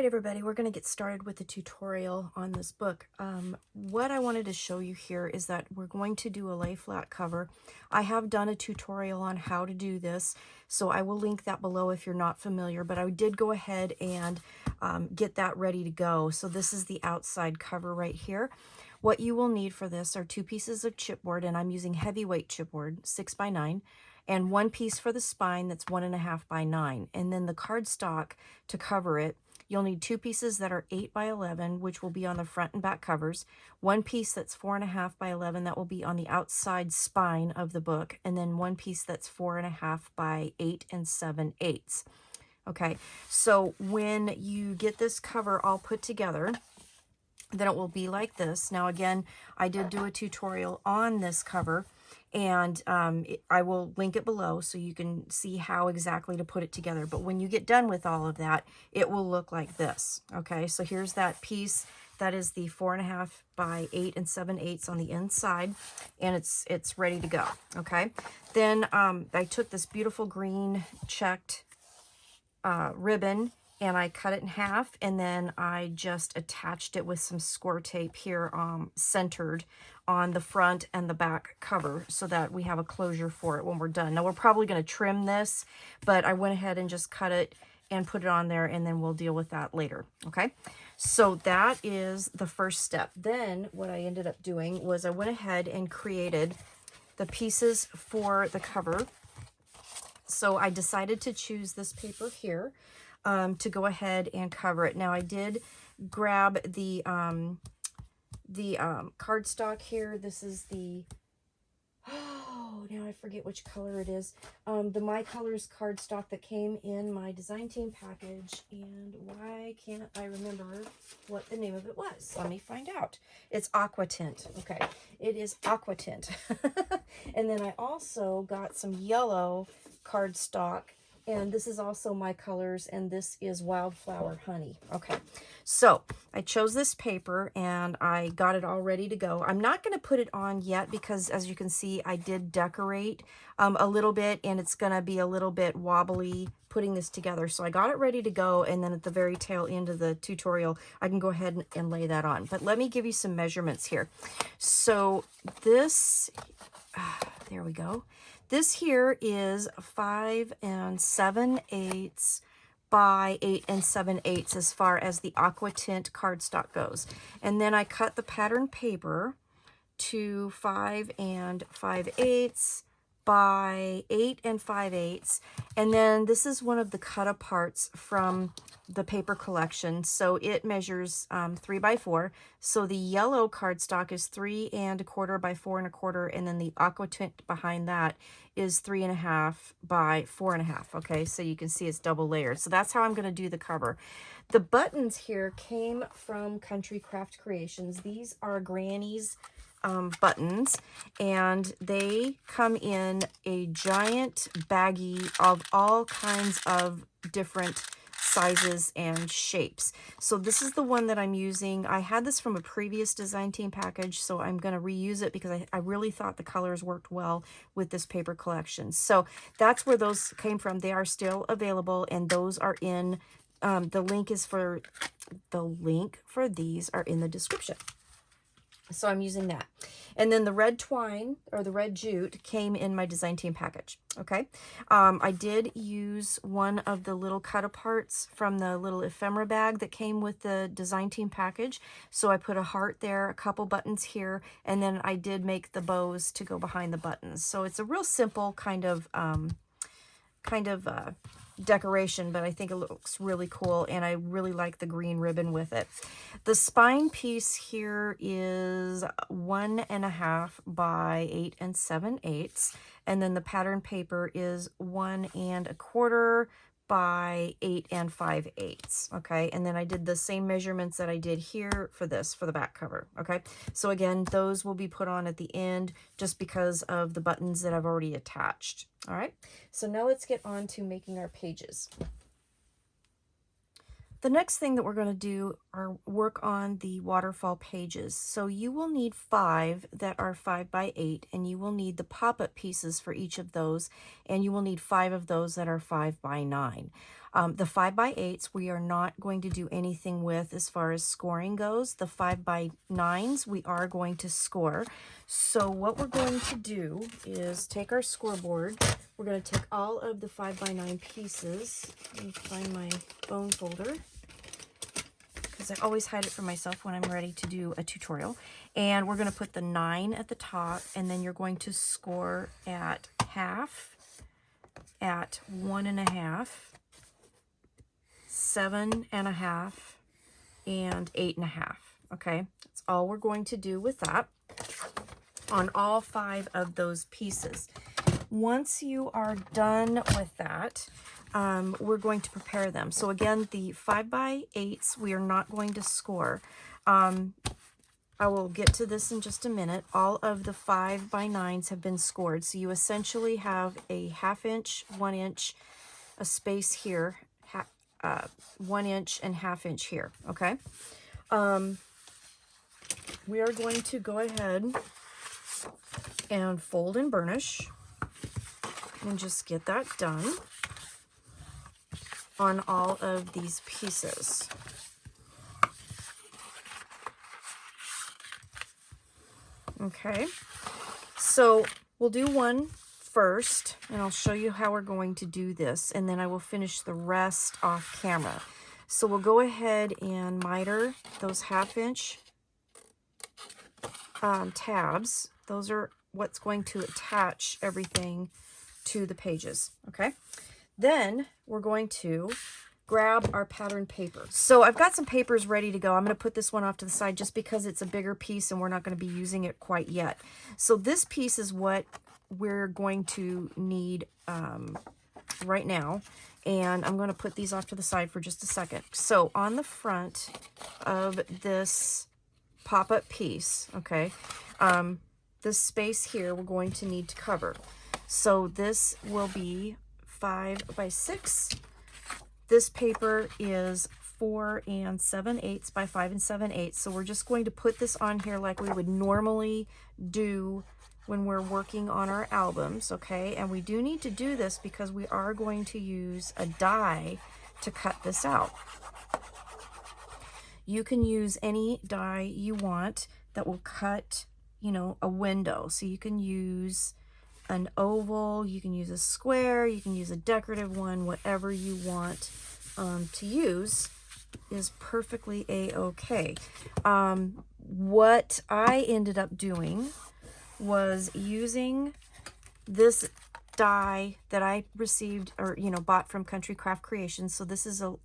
everybody, we're going to get started with the tutorial on this book. What I wanted to show you here is that we're going to do a lay flat cover. I have done a tutorial on how to do this, so I will link that below if you're not familiar, but I did go ahead and get that ready to go. So this is the outside cover right here. What you will need for this are 2 pieces of chipboard, and I'm using heavyweight chipboard, 6x9. And 1 piece for the spine that's 1.5 by 9. And then the cardstock to cover it, you'll need 2 pieces that are 8 by 11, which will be on the front and back covers. 1 piece that's 4.5 by 11, that will be on the outside spine of the book. And then 1 piece that's 4.5 by 8 7/8. Okay, so when you get this cover all put together, then it will be like this. Now again, I did do a tutorial on this cover, and I will link it below so you can see how exactly to put it together. But when you get done with all of that, it will look like this. Okay, so here's that piece. That is the 4.5 by 8 7/8 on the inside, and it's ready to go. Okay, then I took this beautiful green checked ribbon, and I cut it in half, and then I just attached it with some score tape here centered on the front and the back cover so that we have a closure for it when we're done. Now we're probably going to trim this, but I went ahead and just cut it and put it on there, and then we'll deal with that later. Okay, so that is the first step. Then what I ended up doing was I went ahead and created the pieces for the cover. So I decided to choose this paper here to go ahead and cover it. Now I did grab the cardstock here. This is the, oh, now I forget which color it is. The My Colors cardstock that came in my design team package, and why can't I remember what the name of it was? Let me find out. It's Aqua Tint. Okay, it is Aqua Tint. And then I also got some yellow cardstock, and this is also My Colors, and this is Wildflower Honey. Okay, so I chose this paper and I got it all ready to go. I'm not going to put it on yet because, as you can see, I did decorate a little bit, and it's going to be a little bit wobbly putting this together. So I got it ready to go, and then at the very tail end of the tutorial, I can go ahead and lay that on. But let me give you some measurements here. So this, there we go. This here is 5 7/8 by 8 7/8 as far as the Aqua Tint cardstock goes. And then I cut the pattern paper to 5 5/8 by 8 5/8. And then this is one of the cut aparts from the paper collection. So it measures 3 by 4. So the yellow cardstock is 3 1/4 by 4 1/4. And then the Aqua Tint behind that is 3 1/2 by 4 1/2. Okay, so you can see it's double layered. So that's how I'm going to do the cover. The buttons here came from Country Craft Creations. These are Granny's buttons, and they come in a giant baggie of all kinds of different sizes and shapes. So this is the one that I'm using. I had this from a previous design team package, so I'm going to reuse it because I really thought the colors worked well with this paper collection. So that's where those came from. They are still available, and those are in the link for these are in the description. So I'm using that. And then the red twine, or the red jute, came in my design team package. Okay. I did use one of the little cut aparts from the little ephemera bag that came with the design team package. So I put a heart there, a couple buttons here, and then I did make the bows to go behind the buttons. So it's a real simple kind of decoration, but I think it looks really cool, and I really like the green ribbon with it. The spine piece here is 1.5 by 8 7/8, and then the pattern paper is 1 1/4 by 8 5/8. Okay, and then I did the same measurements that I did here for this, for the back cover. Okay, so again, those will be put on at the end just because of the buttons that I've already attached. All right, so now let's get on to making our pages. The next thing that we're going to do are work on the waterfall pages. So you will need 5 that are 5 by 8, and you will need the pop-up pieces for each of those, and you will need 5 of those that are 5 by 9. The 5x8s we are not going to do anything with as far as scoring goes. The 5x9s we are going to score. So what we're going to do is take our scoreboard. We're going to take all of the 5x9 pieces. Let me find my bone folder, because I always hide it from myself when I'm ready to do a tutorial. And we're going to put the 9 at the top, and then you're going to score at half, at 1.5, 7.5, and 8.5. Okay, that's all we're going to do with that on all 5 of those pieces. Once you are done with that, we're going to prepare them. So again, the 5x8s we are not going to score. I will get to this in just a minute. All of the 5x9s have been scored. So you essentially have a 1/2 inch, 1 inch, a space here, 1 inch and 1/2 inch here, okay? We are going to go ahead and fold and burnish and just get that done on all of these pieces. Okay, so we'll do one first, and I'll show you how we're going to do this, and then I will finish the rest off camera. So we'll go ahead and miter those 1/2 inch tabs. Those are what's going to attach everything to the pages, okay? Then we're going to grab our pattern paper. So I've got some papers ready to go. I'm going to put this one off to the side just because it's a bigger piece and we're not going to be using it quite yet. So this piece is what we're going to need right now. And I'm going to put these off to the side for just a second. So on the front of this pop-up piece, okay, this space here we're going to need to cover. So this will be 5x6. This paper is 4 7/8 by 5 7/8. So we're just going to put this on here like we would normally do when we're working on our albums, okay? And we do need to do this because we are going to use a die to cut this out. You can use any die you want that will cut, you know, a window. So you can use an oval, you can use a square, you can use a decorative one, whatever you want to use is perfectly a-okay. What I ended up doing was using this die that I received, or bought from Country Craft Creations. So this is a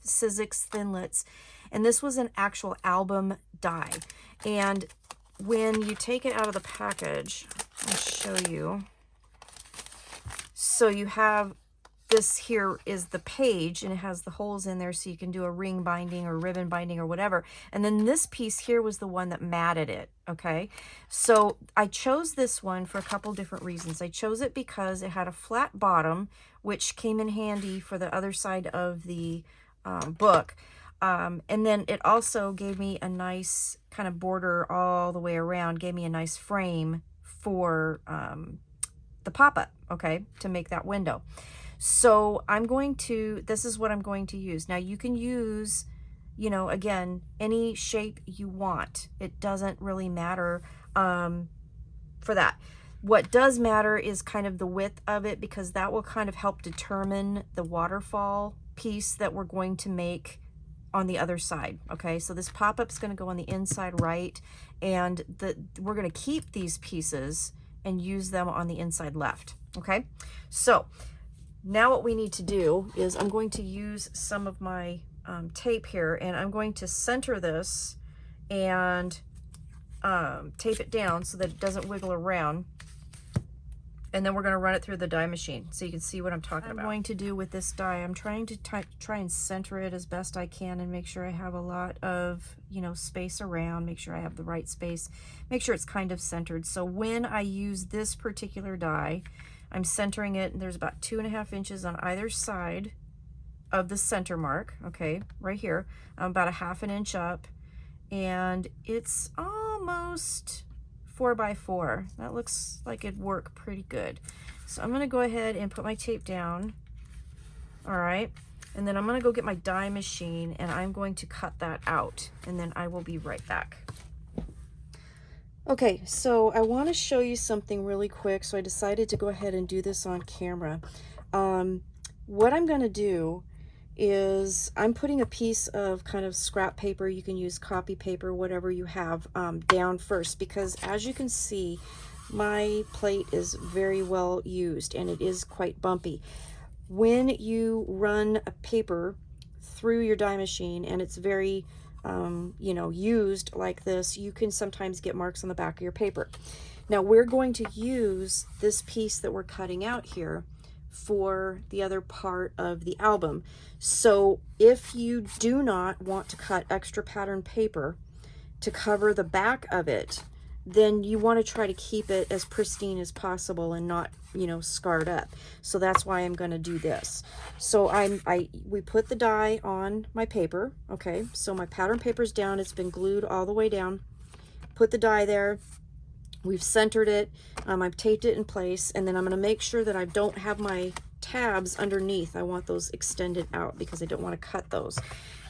Sizzix Thinlits, and this was an actual album die. And when you take it out of the package, I'll show you. So you have this here is the page, and it has the holes in there so you can do a ring binding or ribbon binding or whatever. And then this piece here was the one that matted it, okay? So I chose this one for a couple different reasons. I chose it because it had a flat bottom, which came in handy for the other side of the book. And then it also gave me a nice kind of border all the way around, gave me a nice frame for the pop-up, okay, to make that window. So this is what I'm going to use. Now you can use, again, any shape you want. It doesn't really matter for that. What does matter is kind of the width of it, because that will kind of help determine the waterfall piece that we're going to make on the other side. Okay, so this pop-up's going to go on the inside right, and we're going to keep these pieces and use them on the inside left. Okay, so now what we need to do is I'm going to use some of my tape here, and I'm going to center this and tape it down so that it doesn't wiggle around. And then we're going to run it through the die machine so you can see what I'm talking about. I'm going to do with this die, I'm trying to try and center it as best I can and make sure I have a lot of, space around, make sure I have the right space, make sure it's kind of centered. So when I use this particular die, I'm centering it, and there's about 2.5 inches on either side of the center mark, okay, right here. I'm about 1/2 inch up, and it's almost 4x4. That looks like it'd work pretty good. So I'm going to go ahead and put my tape down. All right. And then I'm going to go get my die machine and I'm going to cut that out, and then I will be right back. Okay, so I want to show you something really quick, so I decided to go ahead and do this on camera. What I'm going to do is I'm putting a piece of kind of scrap paper, you can use copy paper, whatever you have, down first, because as you can see, my plate is very well used and it is quite bumpy. When you run a paper through your die machine and it's very you know, used like this, you can sometimes get marks on the back of your paper. Now we're going to use this piece that we're cutting out here for the other part of the album. So if you do not want to cut extra pattern paper to cover the back of it, then you want to try to keep it as pristine as possible and not, you know, scarred up. So that's why I'm going to do this. So we put the die on my paper. Okay, so my pattern paper's down. It's been glued all the way down. Put the die there. We've centered it. I've taped it in place, and then I'm going to make sure that I don't have my tabs underneath. I want those extended out because I don't want to cut those.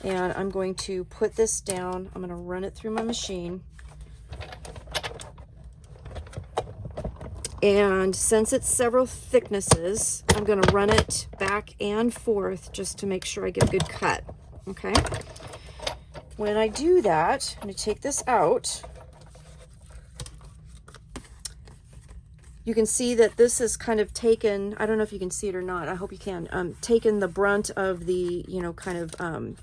And I'm going to put this down. I'm going to run it through my machine. And since it's several thicknesses, I'm going to run it back and forth just to make sure I get a good cut. Okay. When I do that, I'm going to take this out. You can see that this is kind of taken, I don't know if you can see it or not, I hope you can, taken the brunt of the, you know, kind of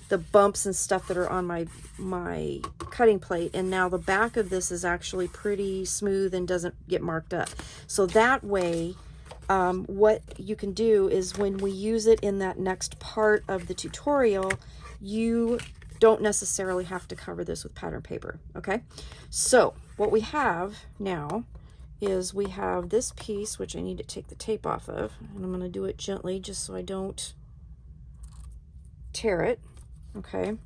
the bumps and stuff that are on my cutting plate, and now the back of this is actually pretty smooth and doesn't get marked up. So that way, what you can do is when we use it in that next part of the tutorial, you don't necessarily have to cover this with pattern paper. Okay, so what we have now is we have this piece, which I need to take the tape off of, and I'm going to do it gently just so I don't tear it. Okay,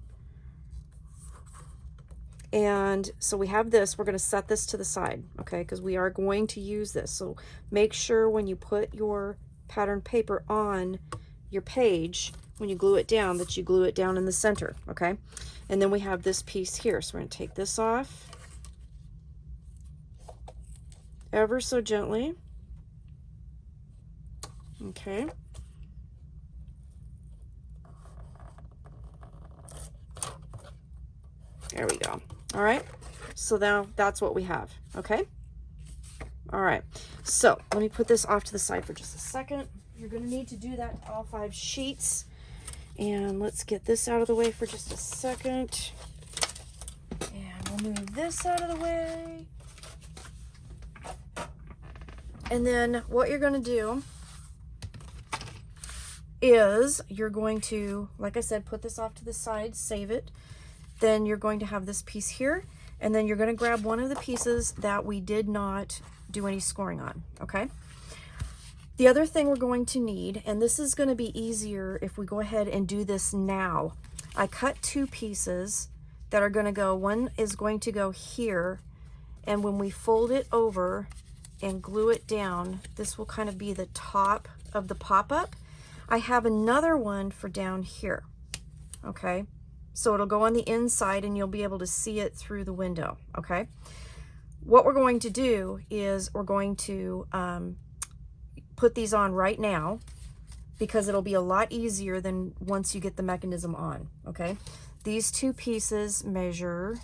and so we have this. We're going to set this to the side, okay, because we are going to use this. So make sure when you put your pattern paper on your page, when you glue it down, that you glue it down in the center. Okay, and then we have this piece here, so we're going to take this off ever so gently. Okay, there we go. All right, so now that's what we have. Okay, all right, so let me put this off to the side for just a second. You're going to need to do that to all 5 sheets, and let's get this out of the way for just a second, and we'll move this out of the way. And then what you're going to do is you're going to, like I said, put this off to the side, save it. Then you're going to have this piece here, and then you're going to grab one of the pieces that we did not do any scoring on. Okay, the other thing we're going to need, and this is going to be easier if we go ahead and do this now. I cut 2 pieces that are going to go, one is going to go here, and when we fold it over and glue it down, this will kind of be the top of the pop-up. I have another one for down here. Okay, so it'll go on the inside and you'll be able to see it through the window. Okay, what we're going to do is we're going to put these on right now, because it'll be a lot easier than once you get the mechanism on. Okay, these 2 pieces measure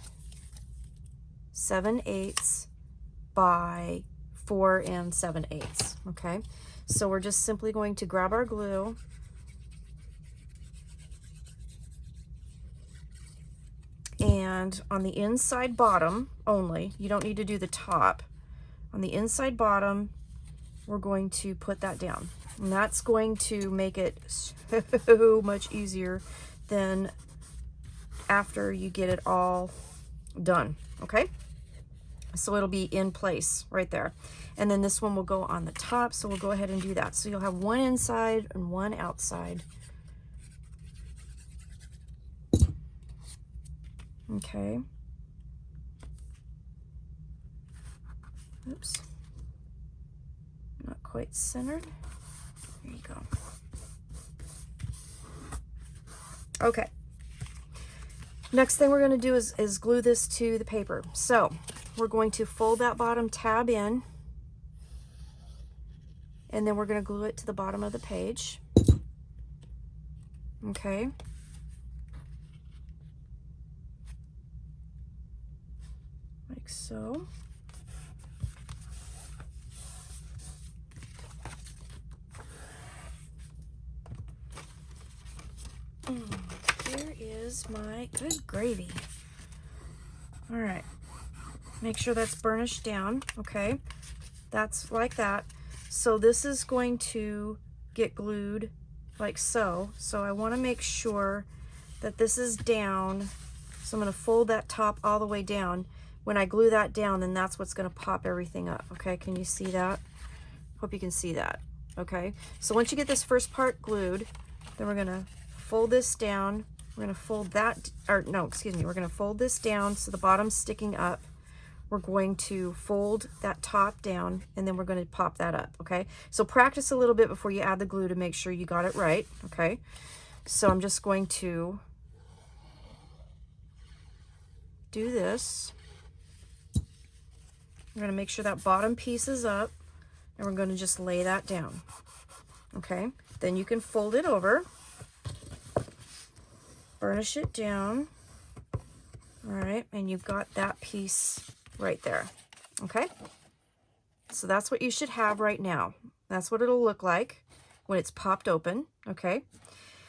7/8 by 4 7/8. Okay, so we're just simply going to grab our glue and on the inside bottom only, you don't need to do the top, on the inside bottom we're going to put that down, and that's going to make it so much easier than after you get it all done. Okay, so it'll be in place right there, and then this one will go on the top, so we'll go ahead and do that. So you'll have one inside and one outside. Okay, oops, not quite centered. There you go. Okay. Next thing we're going to do is glue this to the paper. So we're going to fold that bottom tab in, and then we're going to glue it to the bottom of the page. Okay. Like so. Here is my good gravy. All right. Make sure that's burnished down. Okay. That's like that. So this is going to get glued like so. So I want to make sure that this is down. So I'm going to fold that top all the way down. When I glue that down, then that's what's going to pop everything up. Okay, can you see that? Hope you can see that. Okay, so once you get this first part glued, then we're going to fold this down. We're going to fold that, or no, excuse me, we're going to fold this down so the bottom's sticking up. We're going to fold that top down, and then we're going to pop that up. Okay, so practice a little bit before you add the glue to make sure you got it right. Okay, so I'm just going to do this. We're going to make sure that bottom piece is up, and we're going to just lay that down. Okay, then you can fold it over, burnish it down. All right, and you've got that piece right there. Okay, so that's what you should have right now. That's what it'll look like when it's popped open. Okay,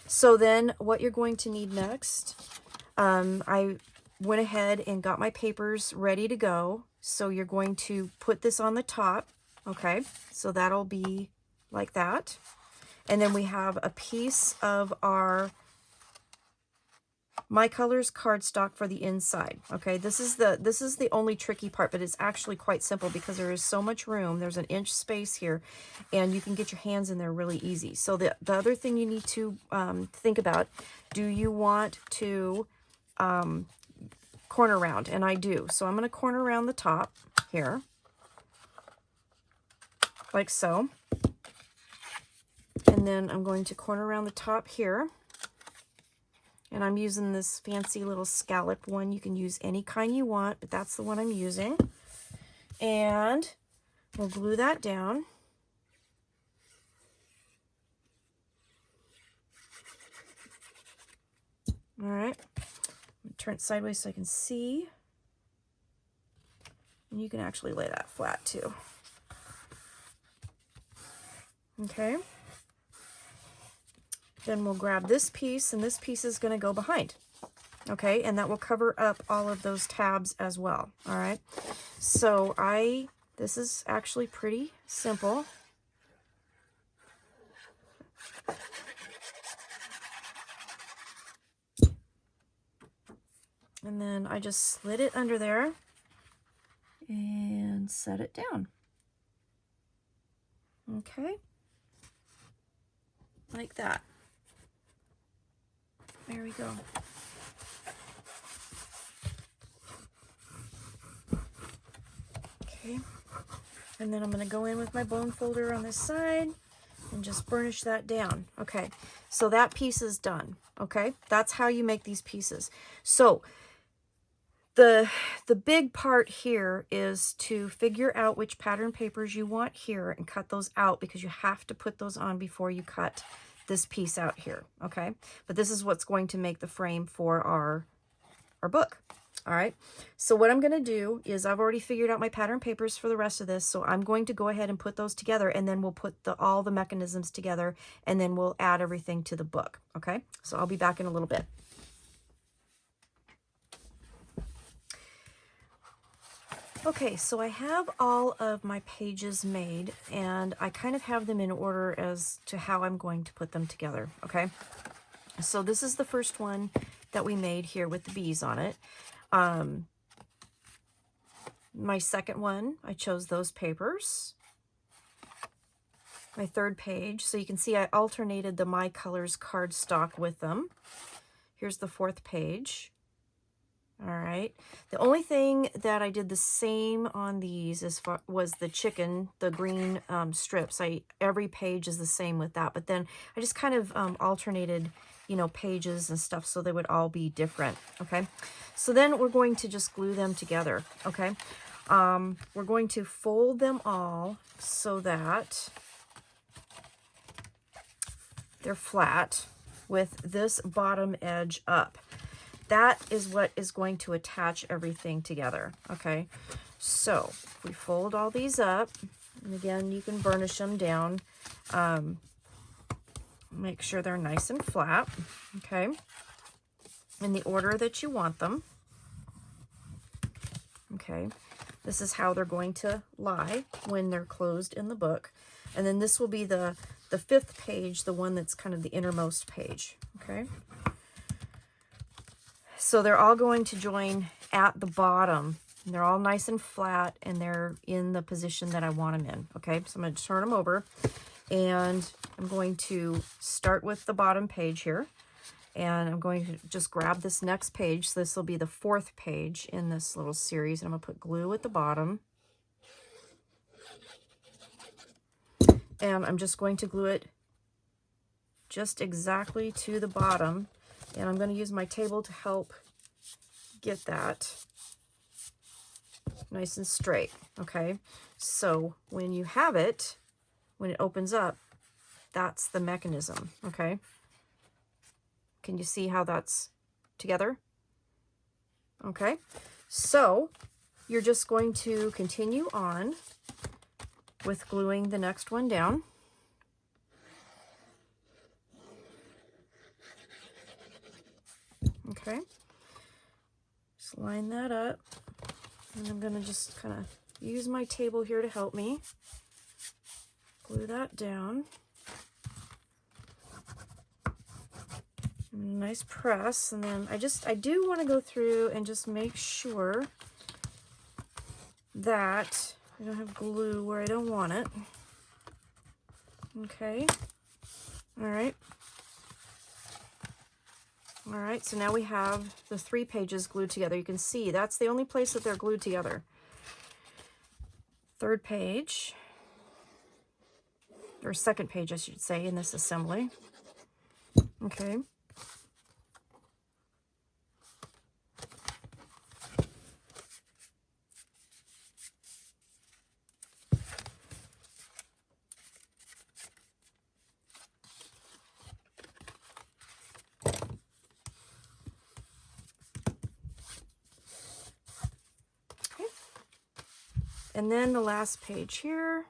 so then what you're going to need next, I went ahead and got my papers ready to go. So you're going to put this on the top. Okay, so that'll be like that. And then we have a piece of our My Colors cardstock for the inside. Okay, this is the only tricky part, but it's actually quite simple because there is so much room. There's an inch space here, and you can get your hands in there really easy. So the other thing you need to think about, do you want to corner round? And I do. So I'm going to corner around the top here, like so. And then I'm going to corner around the top here. And I'm using this fancy little scallop one. You can use any kind you want, but that's the one I'm using. And we'll glue that down. All right. Turn it sideways so I can see. And you can actually lay that flat too. Okay. Then we'll grab this piece, and this piece is going to go behind. Okay, and that will cover up all of those tabs as well. All right. So this is actually pretty simple. And then I just slid it under there and set it down. Okay. Like that. There we go. Okay. And then I'm going to go in with my bone folder on this side and just burnish that down. Okay. So that piece is done. Okay. That's how you make these pieces. So the big part here is to figure out which pattern papers you want here and cut those out, because you have to put those on before you cut this piece out here. Okay, but this is what's going to make the frame for our book. All right, so what I'm going to do is I've already figured out my pattern papers for the rest of this, so I'm going to go ahead and put those together, and then we'll put all the mechanisms together, and then we'll add everything to the book. Okay, so I'll be back in a little bit. Okay, so I have all of my pages made, and I kind of have them in order as to how I'm going to put them together, okay? So this is the first one that we made here with the bees on it. My second one, I chose those papers. My third page, so you can see I alternated the My Colors cardstock with them. Here's the fourth page. All right. The only thing that I did the same on these was the chicken, the green strips. Every page is the same with that, but then I just kind of alternated, you know, pages and stuff, so they would all be different. Okay, so then we're going to just glue them together. Okay, we're going to fold them all so that they're flat with this bottom edge up. That is what is going to attach everything together. Okay, so we fold all these up, and again, you can burnish them down. Make sure they're nice and flat, okay, in the order that you want them. Okay, this is how they're going to lie when they're closed in the book. And then this will be the fifth page, the one that's kind of the innermost page. Okay, so they're all going to join at the bottom. And they're all nice and flat, and they're in the position that I want them in. Okay, so I'm going to turn them over, and I'm going to start with the bottom page here, and I'm going to just grab this next page. So this will be the fourth page in this little series, and I'm going to put glue at the bottom, and I'm just going to glue it just exactly to the bottom, and I'm going to use my table to help get that nice and straight. Okay, so when you have it, when it opens up, that's the mechanism. Okay, can you see how that's together? Okay, so you're just going to continue on with gluing the next one down. Okay, just line that up, and I'm going to just kind of use my table here to help me glue that down. Nice press, and then I do want to go through and just make sure that I don't have glue where I don't want it. Okay, all right. All right, so now we have the 3 pages glued together. You can see that's the only place that they're glued together. Third page, or second page, I should say, in this assembly. Okay. And then the last page here.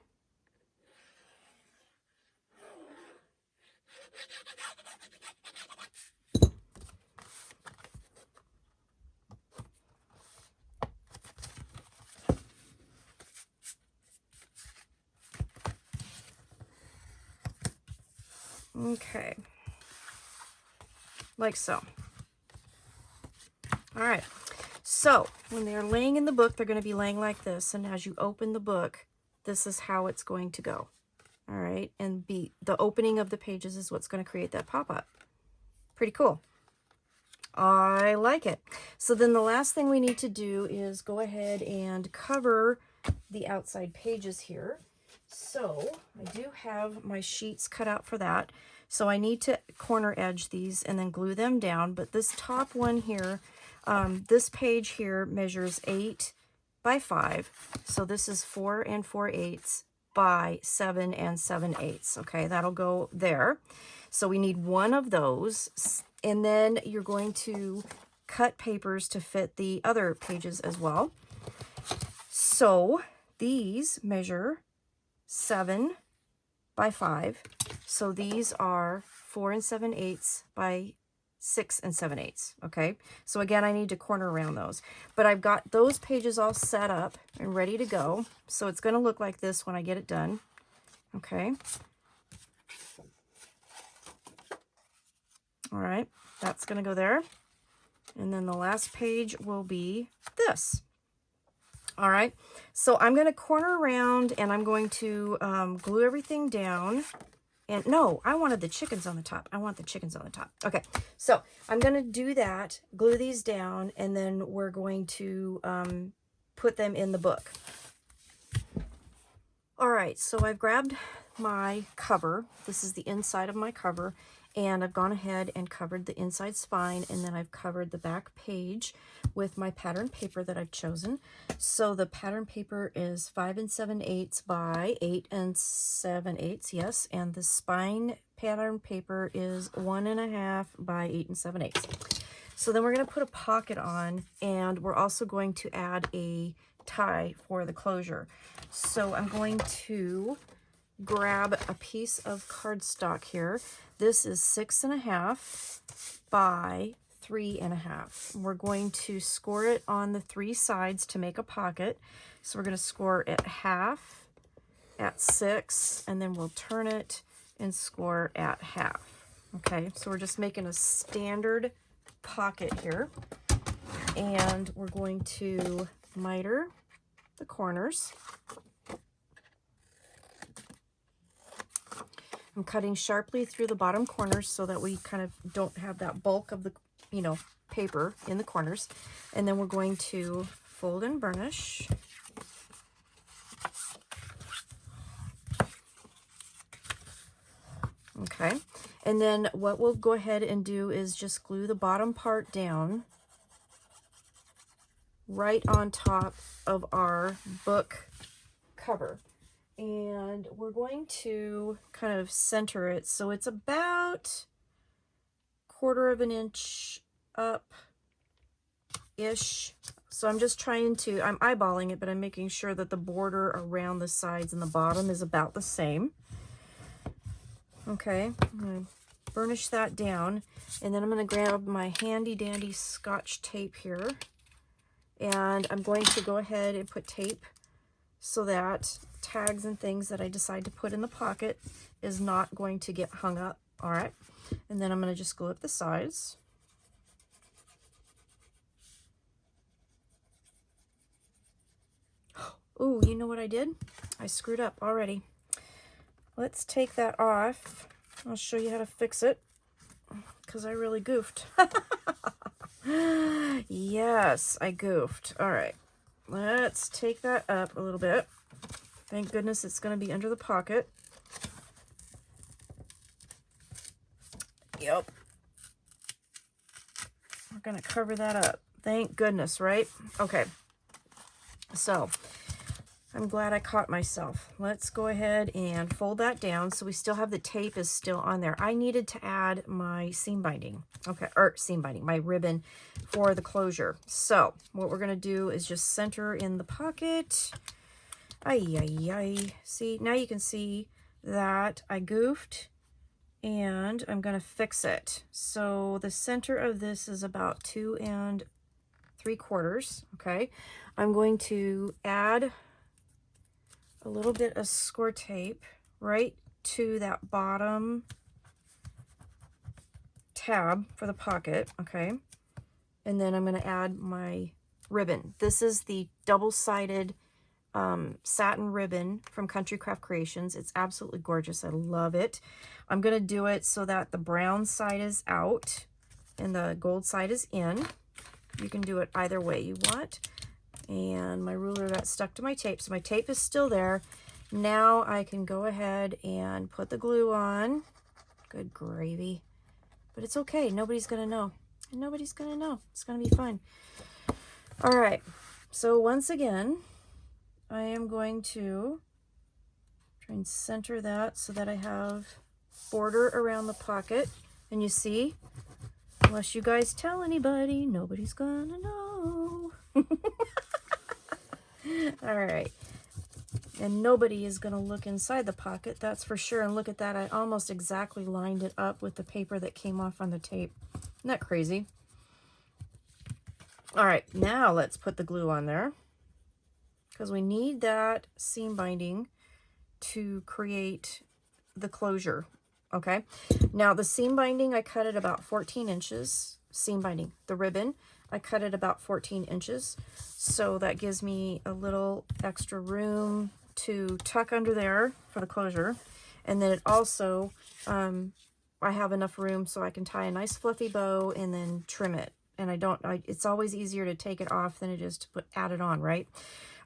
Okay, like so. All right, so when they're laying in the book, they're going to be laying like this, and as you open the book, this is how it's going to go. All right, and the opening of the pages is what's going to create that pop-up. Pretty cool. I like it. So then the last thing we need to do is go ahead and cover the outside pages here. So I do have my sheets cut out for that. So I need to corner edge these and then glue them down. But this top one here, this page here measures 8 by 5. So this is 4 4/8 by 7 7/8. Okay, that'll go there. So we need one of those. And then you're going to cut papers to fit the other pages as well. So these measure 7 by 5. So these are 4 7/8 by 6 7/8. Okay, so again, I need to corner around those, but I've got those pages all set up and ready to go. So it's going to look like this when I get it done. Okay, all right, that's going to go there, and then the last page will be this. All right, so I'm going to corner around, and I'm going to glue everything down. And no, I wanted the chickens on the top. I want the chickens on the top. Okay, so I'm going to do that, glue these down, and then we're going to put them in the book. All right, so I've grabbed my cover. This is the inside of my cover, And I've gone ahead and covered the inside spine, and then I've covered the back page with my pattern paper that I've chosen. So the pattern paper is 5 7/8 by 8 7/8, yes, and the spine pattern paper is 1.5 by 8 7/8. So then we're going to put a pocket on, and we're also going to add a tie for the closure. So I'm going to grab a piece of cardstock here. This is 6.5 by 3.5. We're going to score it on the 3 sides to make a pocket. So we're going to score at half, at 6, and then we'll turn it and score at half. Okay, so we're just making a standard pocket here, and we're going to miter the corners. I'm cutting sharply through the bottom corners so that we kind of don't have that bulk of the, you know, paper in the corners. And then we're going to fold and burnish. Okay, and then what we'll go ahead and do is just glue the bottom part down right on top of our book cover. And we're going to kind of center it so it's about 1/4 of an inch up-ish. So I'm just trying to, I'm eyeballing it, but I'm making sure that the border around the sides and the bottom is about the same. Okay, I'm going to burnish that down, and then I'm going to grab my handy dandy Scotch tape here, and I'm going to go ahead and put tape so that tags and things that I decide to put in the pocket is not going to get hung up. All right, and then I'm going to just glue up the sides. Oh, you know what I did? I screwed up already. Let's take that off. I'll show you how to fix it, because I really goofed. Yes, I goofed. All right, let's take that up a little bit. Thank goodness it's going to be under the pocket. Yep. We're going to cover that up. Thank goodness, right? Okay. So I'm glad I caught myself. Let's go ahead and fold that down so we still have the tape is still on there. I needed to add my seam binding. Okay, or seam binding, my ribbon for the closure. So what we're going to do is just center in the pocket. Ay, ay, ay. See, now you can see that I goofed, and I'm going to fix it. So the center of this is about 2 3/4. Okay, I'm going to add a little bit of score tape right to that bottom tab for the pocket. Okay, and then I'm going to add my ribbon. This is the double-sided satin ribbon from Country Craft Creations. It's absolutely gorgeous. I love it. I'm going to do it so that the brown side is out and the gold side is in. You can do it either way you want. And my ruler got stuck to my tape, so my tape is still there. Now I can go ahead and put the glue on. Good gravy. But it's okay. Nobody's going to know. Nobody's going to know. It's going to be fine. All right. So once again, I am going to try and center that so that I have border around the pocket. And you see, unless you guys tell anybody, nobody's gonna know. All right. And nobody is gonna look inside the pocket, that's for sure. And look at that, I almost exactly lined it up with the paper that came off on the tape. Isn't that crazy? All right, now let's put the glue on there, because we need that seam binding to create the closure. Okay, now the seam binding, I cut it about 14 inches. Seam binding, the ribbon, I cut it about 14 inches. So that gives me a little extra room to tuck under there for the closure. And then it also, I have enough room so I can tie a nice fluffy bow and then trim it. And it's always easier to take it off than it is to add it on, right?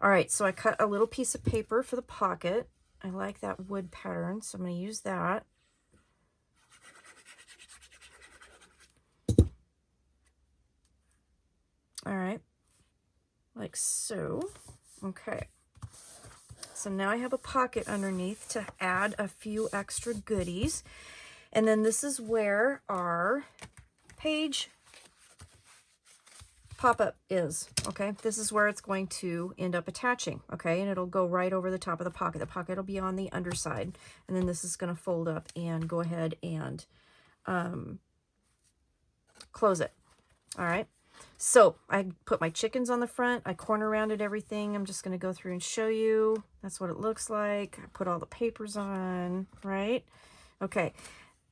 All right, so I cut a little piece of paper for the pocket. I like that wood pattern, so I'm going to use that. All right, like so. Okay. So now I have a pocket underneath to add a few extra goodies. And then this is where our page pop-up is, okay? This is where it's going to end up attaching, okay? And it'll go right over the top of the pocket. The pocket will be on the underside. And then this is going to fold up and go ahead and close it, all right? So I put my chickens on the front. I corner rounded everything. I'm just going to go through and show you. That's what it looks like. I put all the papers on, right? Okay.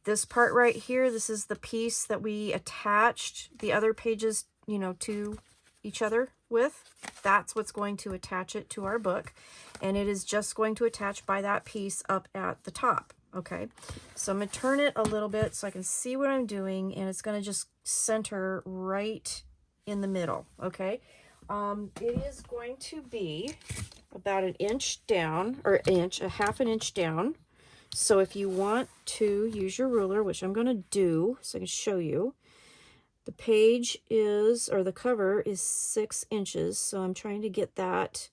This part right here, this is the piece that we attached the other pages, you know, to each other with. That's what's going to attach it to our book. And it is just going to attach by that piece up at the top. Okay, so I'm going to turn it a little bit so I can see what I'm doing, and it's going to just center right in the middle. Okay, it is going to be about an inch down, or a half an inch down. So if you want to use your ruler, which I'm going to do so I can show you, the page is, or the cover is 6 inches. So I'm trying to get that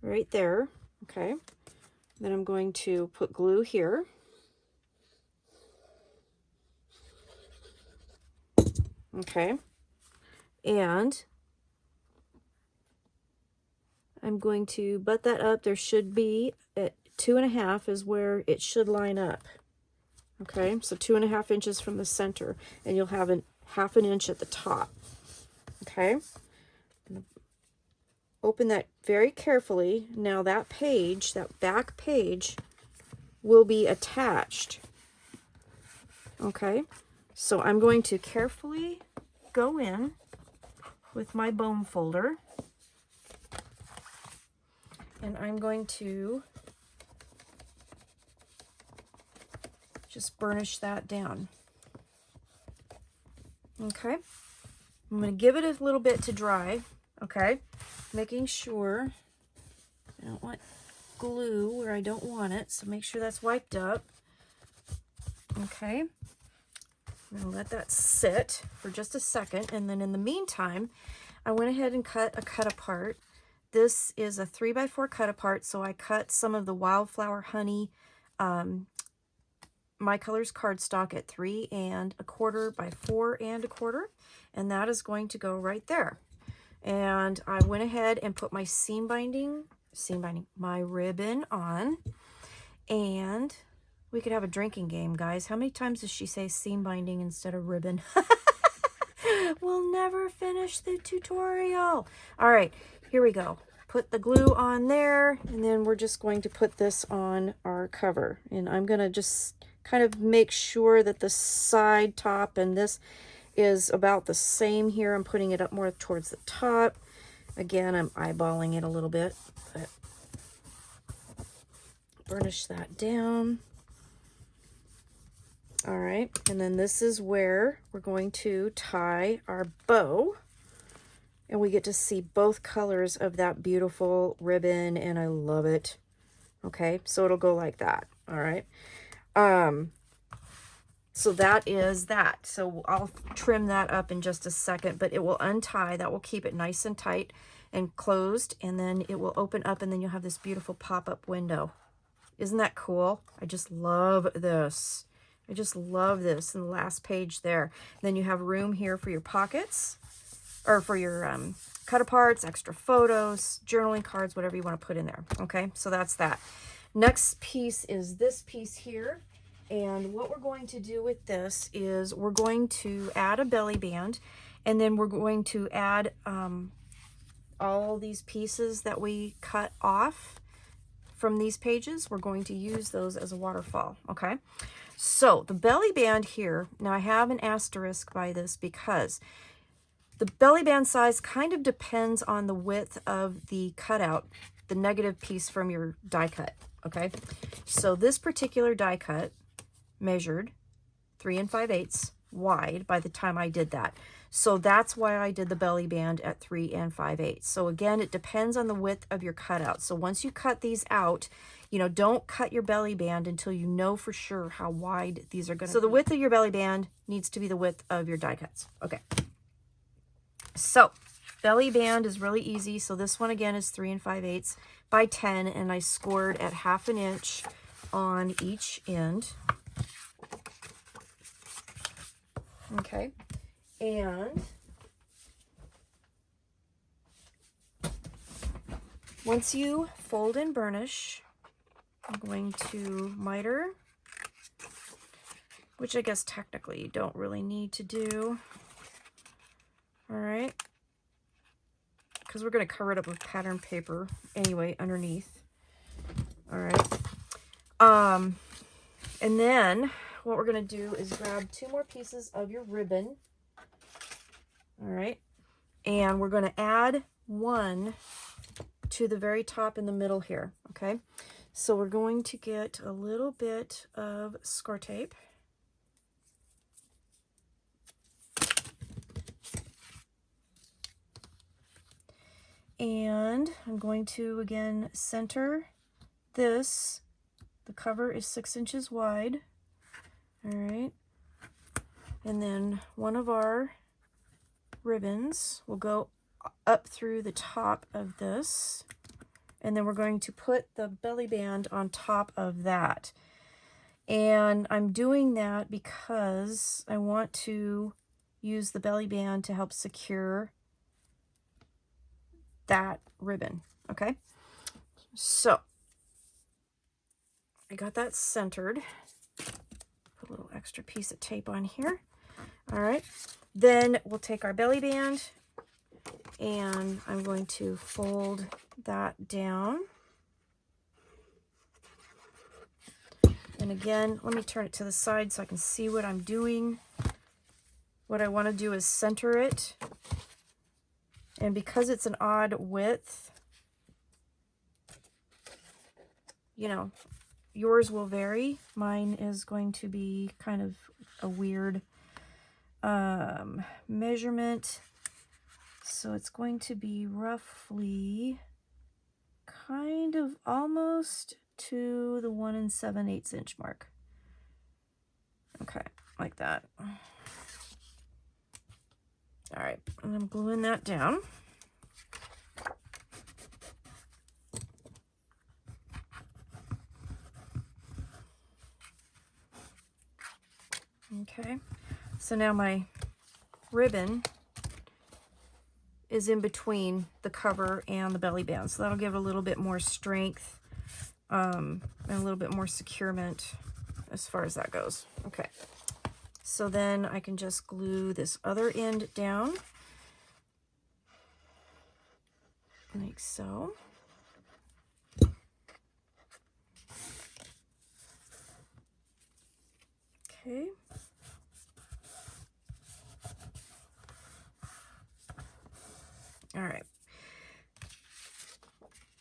right there. Okay. Then I'm going to put glue here. Okay. And I'm going to butt that up. There should be at 2.5 is where it should line up. Okay, so 2.5 inches from the center, and you'll have a half an inch at the top. Okay. Open that very carefully. Now that page, that back page, will be attached. Okay, so I'm going to carefully go in with my bone folder, and I'm going to just burnish that down. Okay, I'm going to give it a little bit to dry. Okay, making sure I don't want glue where I don't want it, so make sure that's wiped up. Okay, I'm going to let that sit for just a second, and then in the meantime, I went ahead and cut a cut apart. This is a 3x4 cut apart, so I cut some of the Wildflower Honey My Colors cardstock at 3 1/4 by 4 1/4, and that is going to go right there. And I went ahead and put my my ribbon on, and we could have a drinking game, guys. How many times does she say seam binding instead of ribbon? We'll never finish the tutorial. All right, here we go. Put the glue on there, and then we're just going to put this on our cover. And I'm going to just kind of make sure that the side, top, and this is about the same here. I'm putting it up more towards the top. Again, I'm eyeballing it a little bit, but burnish that down. All right, and then this is where we're going to tie our bow, and we get to see both colors of that beautiful ribbon, and I love it. Okay, so it'll go like that. All right. So that is that. So I'll trim that up in just a second, but it will untie. That will keep it nice and tight and closed, and then it will open up, and then you'll have this beautiful pop-up window. Isn't that cool? I just love this. I just love this. And the last page there. And then you have room here for your pockets, or for your cut-aparts, extra photos, journaling cards, whatever you want to put in there. Okay, so that's that. Next piece is this piece here. And what we're going to do with this is we're going to add a belly band, and then we're going to add all these pieces that we cut off from these pages. We're going to use those as a waterfall, okay? So the belly band here, now I have an asterisk by this because the belly band size kind of depends on the width of the cutout, the negative piece from your die cut, okay? So this particular die cut measured 3 5/8 wide by the time I did that. So that's why I did the belly band at 3 5/8. So again, it depends on the width of your cutout. So once you cut these out, you know, don't cut your belly band until you know for sure how wide these are going to be. So the width of your belly band needs to be the width of your die cuts. Okay. So belly band is really easy. So this one again is 3 5/8 by 10, and I scored at 1/2 inch on each end. Okay, and once you fold and burnish, I'm going to miter, which I guess technically you don't really need to do. All right, because we're going to cover it up with pattern paper anyway underneath. All right, and then what we're going to do is grab 2 more pieces of your ribbon. All right, and we're going to add one to the very top in the middle here. Okay, so we're going to get a little bit of score tape. And I'm going to, again, center this. The cover is 6 inches wide. All right. And then one of our ribbons will go up through the top of this. And then we're going to put the belly band on top of that. And I'm doing that because I want to use the belly band to help secure that ribbon. Okay, so I got that centered. Put a little extra piece of tape on here. All right, then we'll take our belly band and I'm going to fold that down. And again, let me turn it to the side so I can see what I'm doing. What I want to do is center it. And because it's an odd width, you know, yours will vary. Mine is going to be kind of a weird measurement. So it's going to be roughly kind of almost to the 1 7/8 inch mark. Okay, like that. All right, and I'm gluing that down. Okay, so now my ribbon is in between the cover and the belly band, so that'll give it a little bit more strength and a little bit more securement as far as that goes. Okay, so then I can just glue this other end down like so. Okay. All right.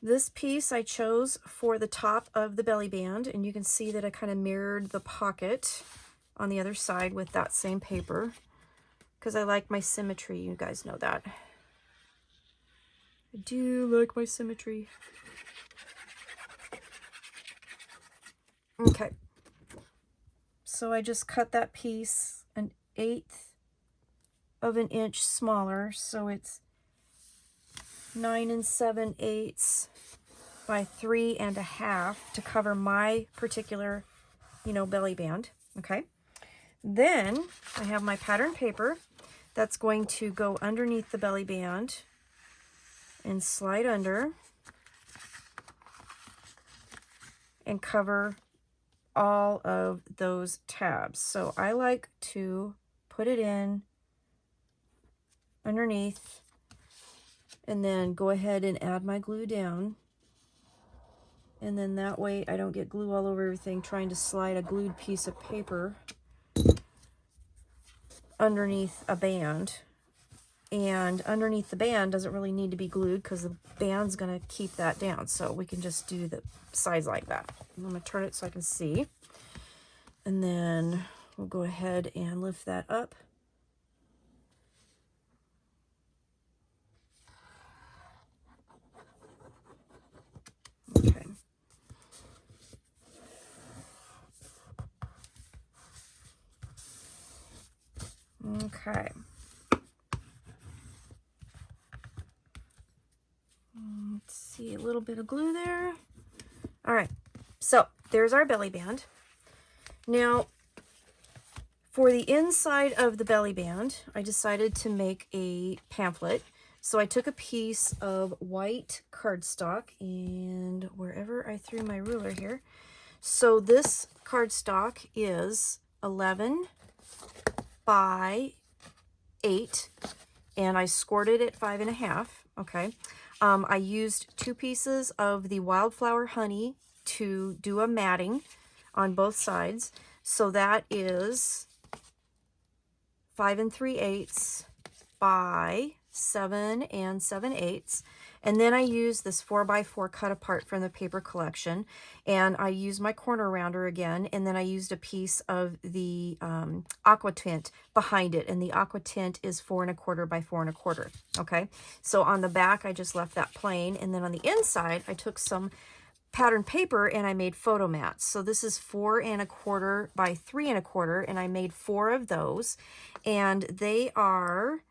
This piece I chose for the top of the belly band, and you can see that I kind of mirrored the pocket on the other side with that same paper because I like my symmetry. You guys know that. I do like my symmetry. Okay. So I just cut that piece 1/8 of an inch smaller, so it's 9 7/8 by 3 1/2 to cover my particular, you know, belly band. Okay. Then I have my pattern paper that's going to go underneath the belly band and slide under and cover all of those tabs. So I like to put it in underneath and then go ahead and add my glue down. And then that way I don't get glue all over everything trying to slide a glued piece of paper underneath a band. And underneath the band doesn't really need to be glued because the band's going to keep that down. So we can just do the sides like that. I'm going to turn it so I can see. And then we'll go ahead and lift that up. Okay. Okay. little bit of glue there. All right, so there's our belly band. Now, for the inside of the belly band, I decided to make a pamphlet. So I took a piece of white cardstock, and wherever I threw my ruler here. So this cardstock is 11 by 8, and I scored it at 5.5. Okay. I used 2 pieces of the Wildflower Honey to do a matting on both sides. So that is 5 3/8 by 7 7/8. And then I use this 4x4 cut apart from the paper collection, and I used my corner rounder again, and then I used a piece of the aqua tint behind it, and the aqua tint is 4 1/4 by 4 1/4. Okay, so on the back I just left that plain, and then on the inside I took some pattern paper and I made photo mats. So this is 4 1/4 by 3 1/4, and I made 4 of those, and they are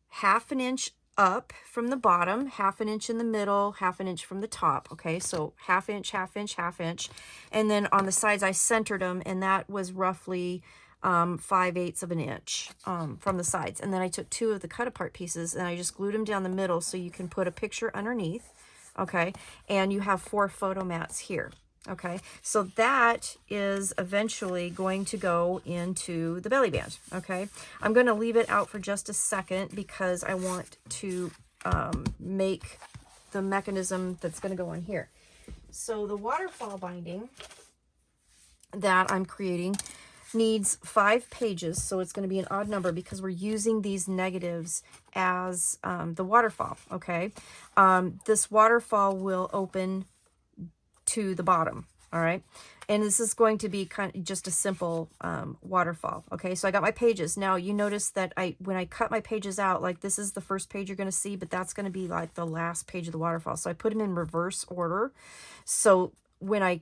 1/2 inch up from the bottom, 1/2 inch in the middle, 1/2 inch from the top. Okay, so 1/2 inch, 1/2 inch, 1/2 inch, and then on the sides I centered them, and that was roughly 5/8 of an inch from the sides. And then I took 2 of the cut apart pieces and I just glued them down the middle so you can put a picture underneath. Okay, and you have 4 photo mats here. Okay, so that is eventually going to go into the belly band. Okay, I'm going to leave it out for just a second because I want to make the mechanism that's going to go on here. So the waterfall binding that I'm creating needs 5 pages, so it's going to be an odd number because we're using these negatives as the waterfall. Okay, this waterfall will open to the bottom. All right, and this is going to be kind of just a simple waterfall. Okay, so I got my pages. Now you notice that when I cut my pages out, like this is the first page you're going to see, but that's going to be like the last page of the waterfall. So I put them in reverse order. So when I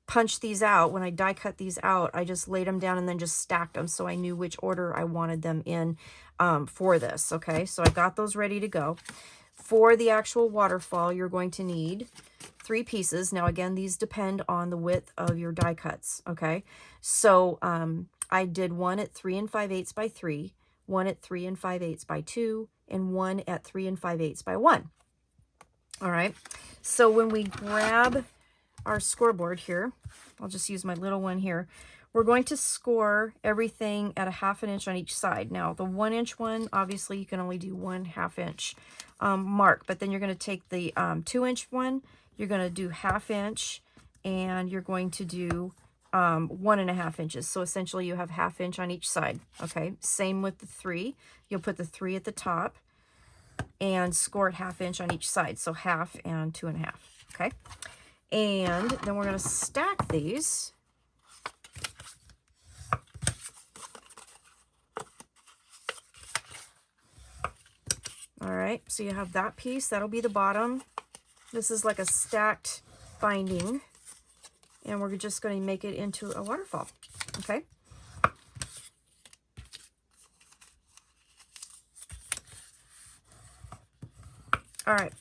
punched these out, when I die cut these out, I just laid them down and then just stacked them so I knew which order I wanted them in for this. Okay, so I got those ready to go. For the actual waterfall, you're going to need 3 pieces. Now again, these depend on the width of your die cuts. Okay, so I did one at 3 5/8 by 3, one at 3 5/8 by 2, and one at 3 5/8 by 1. All right, so when we grab our scoreboard here, I'll just use my little one here, we're going to score everything at a 1/2 inch on each side. Now the 1 inch one, obviously you can only do 1/2 inch mark, but then you're going to take the 2 inch one, you're going to do 1/2 inch, and you're going to do 1.5 inches. So essentially you have 1/2 inch on each side. Okay, same with the 3. You'll put the 3 at the top and score at 1/2 inch on each side. So 1/2 and 2.5. Okay, and then we're going to stack these. All right, so you have that piece, that'll be the bottom. This is like a stacked binding, and we're just going to make it into a waterfall. Okay. All right,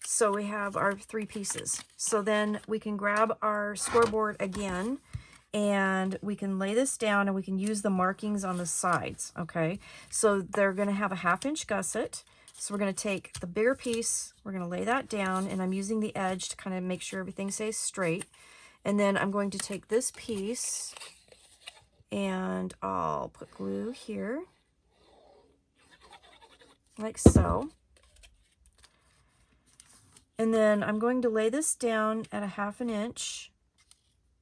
so we have our 3 pieces. So then we can grab our scoreboard again, and we can lay this down and we can use the markings on the sides. Okay, so they're going to have a 1/2 inch gusset. So we're going to take the bigger piece, we're going to lay that down, and I'm using the edge to kind of make sure everything stays straight. And then I'm going to take this piece and I'll put glue here, like so. And then I'm going to lay this down at a 1/2 inch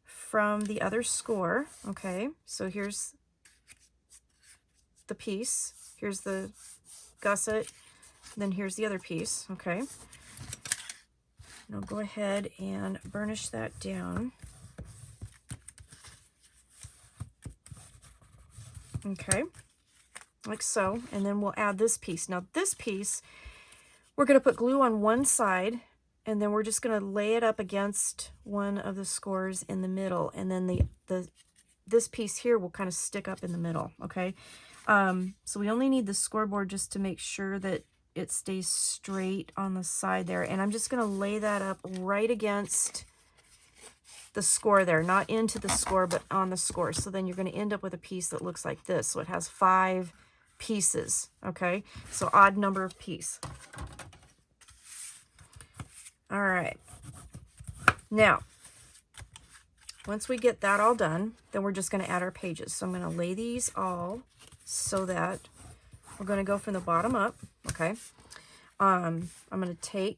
from the other score. Okay, so here's the piece, here's the gusset, then here's the other piece. Okay, and I'll go ahead and burnish that down. Okay, like so, and then we'll add this piece. Now this piece, we're going to put glue on one side, and then we're just going to lay it up against one of the scores in the middle, and then this piece here will kind of stick up in the middle. Okay, so we only need the scoreboard just to make sure that it stays straight on the side there. And I'm just going to lay that up right against the score there, not into the score, but on the score. So then you're going to end up with a piece that looks like this. So it has 5 pieces, okay? So odd number of piece. All right. Now, once we get that all done, then we're just going to add our pages. So I'm going to lay these all so that we're going to go from the bottom up, okay? I'm going to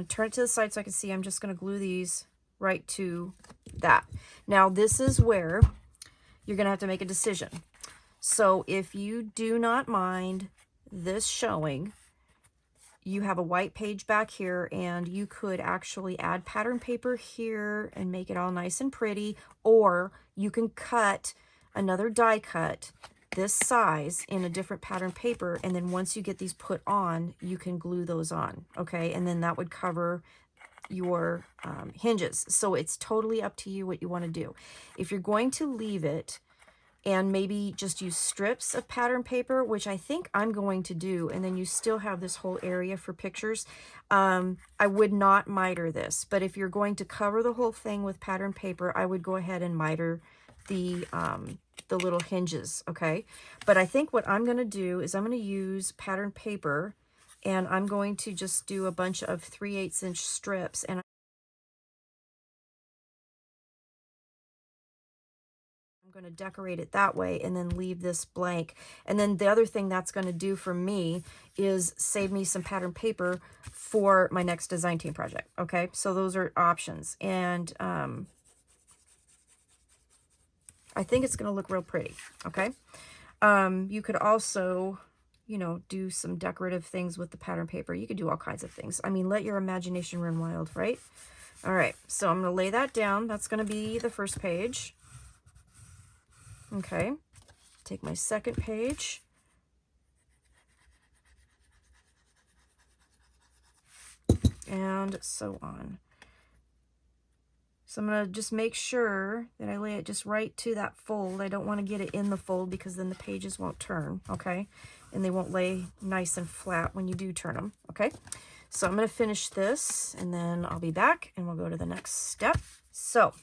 turn it to the side so I can see. I'm just going to glue these right to that. Now, this is where you're going to have to make a decision. So if you do not mind this showing, you have a white page back here, and you could actually add pattern paper here and make it all nice and pretty, or you can cut another die cut this size in a different pattern paper, and then once you get these put on, you can glue those on, okay? And then that would cover your hinges. So it's totally up to you what you want to do. If you're going to leave it and maybe just use strips of pattern paper, which I think I'm going to do, and then you still have this whole area for pictures, I would not miter this. But if you're going to cover the whole thing with pattern paper, I would go ahead and miter the little hinges, okay? But I think what I'm going to do is I'm going to use pattern paper, and I'm going to just do a bunch of 3/8 inch strips, and I'm going to decorate it that way and then leave this blank. And then the other thing that's going to do for me is save me some pattern paper for my next design team project, okay? So those are options. And I think it's going to look real pretty, okay? You could also, you know, do some decorative things with the pattern paper. You could do all kinds of things. I mean, let your imagination run wild, right? All right, so I'm going to lay that down. That's going to be the first page. Okay, take my second page. And so on. So I'm going to just make sure that I lay it just right to that fold. I don't want to get it in the fold because then the pages won't turn, okay? And they won't lay nice and flat when you do turn them, okay? So I'm going to finish this, and then I'll be back, and we'll go to the next step. So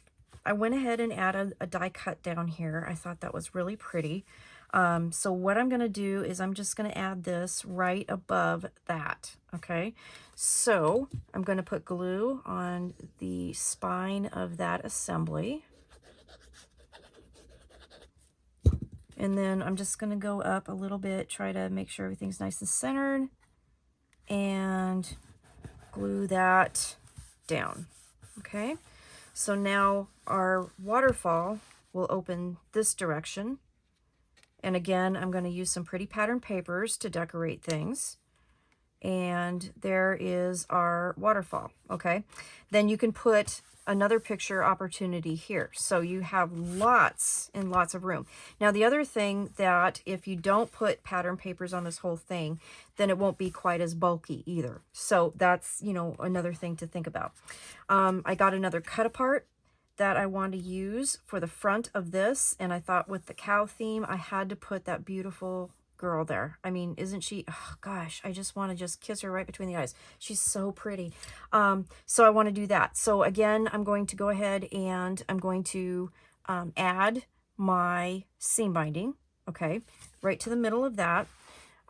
I went ahead and added a die cut down here. I thought that was really pretty. So what I'm going to do is I'm just going to add this right above that, okay? So I'm going to put glue on the spine of that assembly. And then I'm just going to go up a little bit, try to make sure everything's nice and centered, and glue that down, okay? So now our waterfall will open this direction. And again, I'm going to use some pretty pattern papers to decorate things. And there is our waterfall, okay? Then you can put another picture opportunity here. So you have lots and lots of room. Now, the other thing that if you don't put pattern papers on this whole thing, then it won't be quite as bulky either. So that's, you know, another thing to think about. I got another cut apart that I want to use for the front of this, and I thought with the cow theme I had to put that beautiful girl there. I mean, isn't she, oh gosh, I just want to just kiss her right between the eyes. She's so pretty. So I want to do that. So again, I'm going to go ahead and I'm going to add my seam binding, okay, right to the middle of that.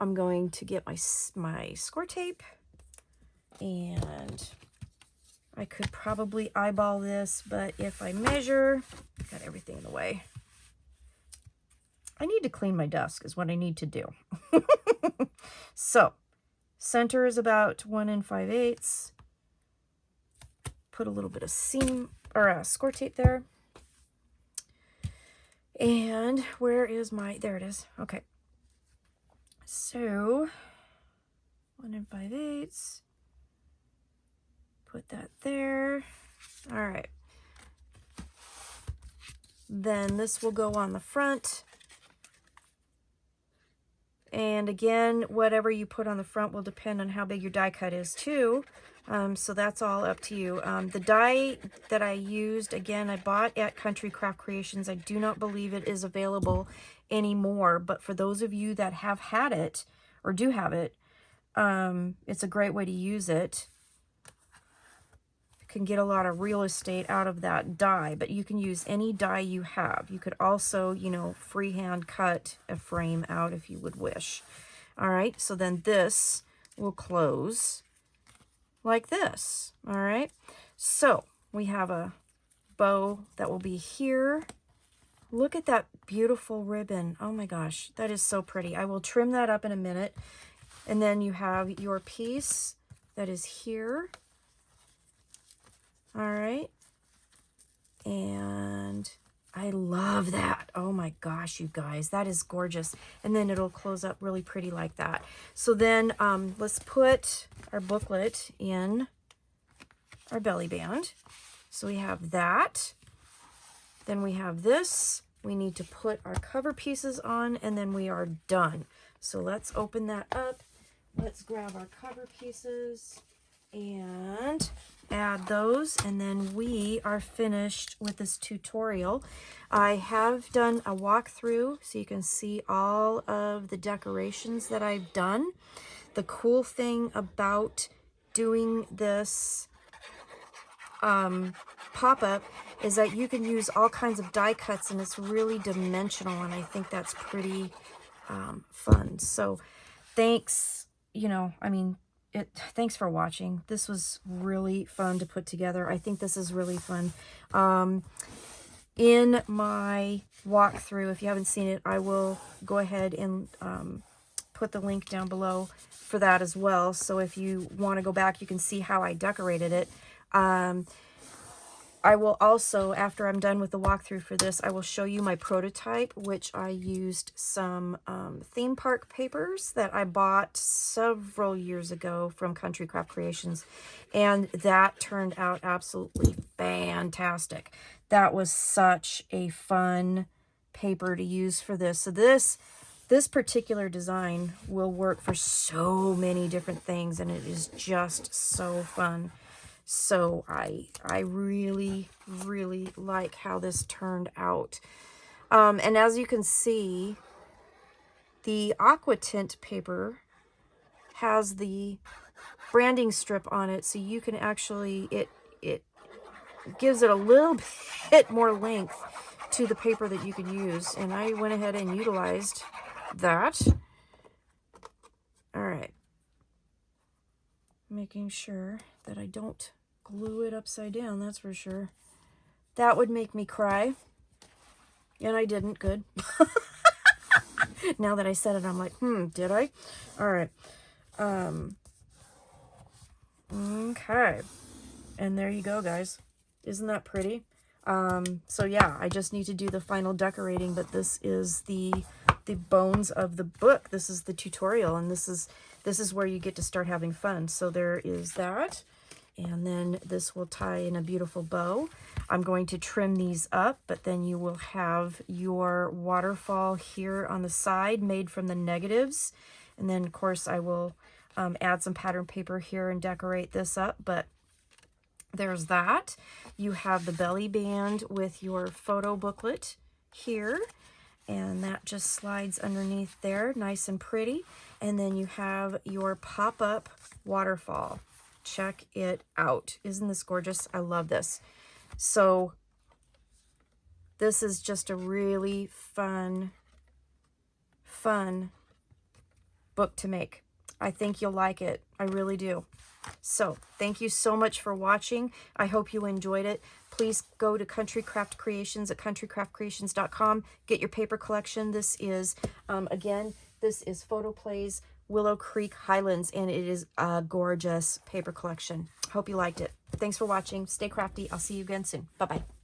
I'm going to get my score tape, and I could probably eyeball this, but if I measure, I've got everything in the way. I need to clean my desk is what I need to do. So, center is about 1 5/8. Put a little bit of seam or score tape there. And where is my, there it is. Okay. So, 1 5/8. Put that there. All right. Then this will go on the front. And again, whatever you put on the front will depend on how big your die cut is too. So that's all up to you. The die that I used, again, I bought at Country Craft Creations. I do not believe it is available anymore. But for those of you that have had it or do have it, It's a great way to use it. Can get a lot of real estate out of that die, but you can use any die you have. You could also, you know, freehand cut a frame out if you would wish. All right, so then this will close like this. All right, so we have a bow that will be here. Look at that beautiful ribbon. Oh my gosh, that is so pretty. I will trim that up in a minute. And then you have your piece that is here. All right. And I love that. Oh my gosh, you guys, that is gorgeous. And then it'll close up really pretty like that. So then let's put our booklet in our belly band. So we have that. Then we have this. We need to put our cover pieces on, and then we are done. So let's open that up. Let's grab our cover pieces and add those, and then we are finished with this tutorial. I have done a walkthrough so you can see all of the decorations that I've done. The cool thing about doing this pop-up is that you can use all kinds of die cuts, and it's really dimensional, and I think that's pretty fun. So thanks, you know, I mean, thanks for watching. This was really fun to put together. I think this is really fun. In my walkthrough, if you haven't seen it, I will go ahead and put the link down below for that as well. So if you want to go back, you can see how I decorated it. I will also, after I'm done with the walkthrough for this, I will show you my prototype, which I used some theme park papers that I bought several years ago from Country Craft Creations, and that turned out absolutely fantastic. That was such a fun paper to use for this. So this particular design will work for so many different things, and it is just so fun. So I really, really like how this turned out. And as you can see, the aqua tint paper has the branding strip on it, so you can actually, it gives it a little bit more length to the paper that you can use. And I went ahead and utilized that. All right. Making sure that I don't glue it upside down, that's for sure. That would make me cry. And I didn't. Good. Now that I said it, I'm like, did I? All right. Okay. And there you go, guys. Isn't that pretty? So yeah, I just need to do the final decorating, but this is the bones of the book. This is the tutorial, and this is where you get to start having fun. So there is that. And then this will tie in a beautiful bow. I'm going to trim these up, but then you will have your waterfall here on the side made from the negatives. And then, of course, I will add some pattern paper here and decorate this up. But there's that. You have the belly band with your photo booklet here. And that just slides underneath there, nice and pretty. And then you have your pop-up waterfall. Check it out. Isn't this gorgeous? I love this. So this is just a really fun book to make. I think you'll like it. I really do. So thank you so much for watching. I hope you enjoyed it. Please go to Country Craft Creations at countrycraftcreations.com. Get your paper collection. This is, again, this is Photo Plays Willow Creek Highlands, and it is a gorgeous paper collection. Hope you liked it. Thanks for watching. Stay crafty. I'll see you again soon. Bye-bye.